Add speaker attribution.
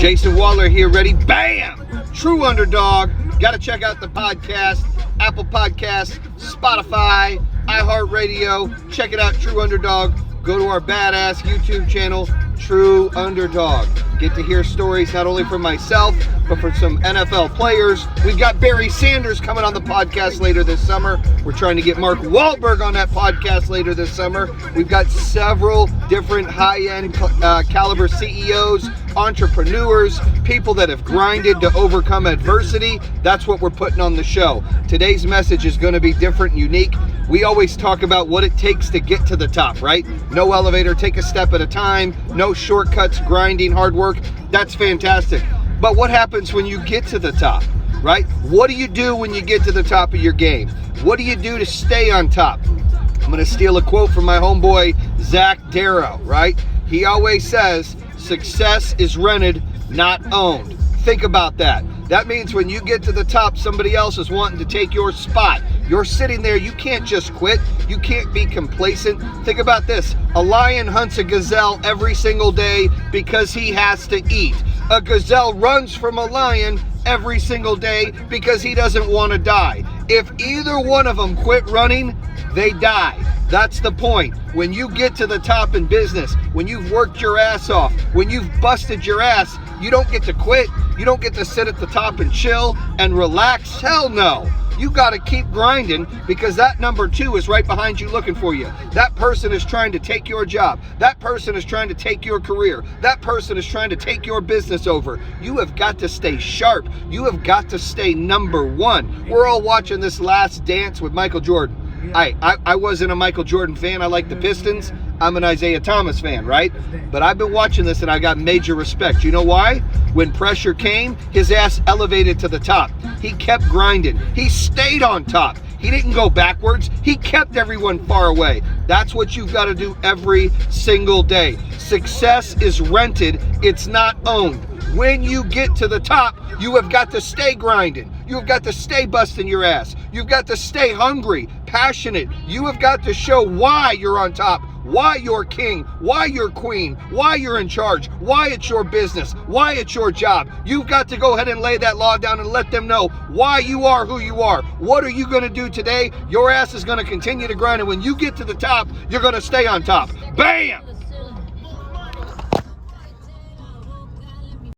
Speaker 1: Jason Waller here, ready? Bam! True Underdog. Got to check out the podcast, Apple Podcasts, Spotify, iHeartRadio. Check it out, True Underdog. Go to our badass YouTube channel, True Underdog. Get to hear stories not only from myself, but from some NFL players. We've got Barry Sanders coming on the podcast later this summer. We're trying to get Mark Wahlberg on that podcast later this summer. We've got several different high-end caliber CEOs, entrepreneurs, people that have grinded to overcome adversity. That's what we're putting on the show. Today's message is going to be different and unique. We always talk about what it takes to get to the top, right? No elevator, take a step at a time, no shortcuts, grinding, hard work. That's fantastic. But what happens when you get to the top, right? What do you do when you get to the top of your game? What do you do to stay on top? I'm going to steal a quote from my homeboy, Zach Darrow, right? He always says, success is rented, not owned. Think about that. That means when you get to the top, somebody else is wanting to take your spot. You're sitting there, you can't just quit. You can't be complacent. Think about this. A lion hunts a gazelle every single day because he has to eat. A gazelle runs from a lion every single day because he doesn't want to die. If either one of them quit running, they die. That's the point. When you get to the top in business, when you've worked your ass off, when you've busted your ass, you don't get to quit. You don't get to sit at the top and chill and relax. Hell no. You got to keep grinding because that number 2 is right behind you looking for you. That person is trying to take your job. That person is trying to take your career. That person is trying to take your business over. You have got to stay sharp. You have got to stay number 1. We're all watching this Last Dance with Michael Jordan. I wasn't a Michael Jordan fan. I like the Pistons. I'm an Isaiah Thomas fan, right? But I've been watching this and I got major respect. You know why? When pressure came, his ass elevated to the top. He kept grinding. He stayed on top. He didn't go backwards. He kept everyone far away. That's what you've got to do every single day. Success is rented. It's not owned. When you get to the top, you have got to stay grinding. You've got to stay busting your ass. You've got to stay hungry, passionate. You have got to show why you're on top, why you're king, why you're queen, why you're in charge, why it's your business, why it's your job. You've got to go ahead and lay that law down and let them know why you are who you are. What are you going to do today? Your ass is going to continue to grind, and when you get to the top, you're going to stay on top. Bam!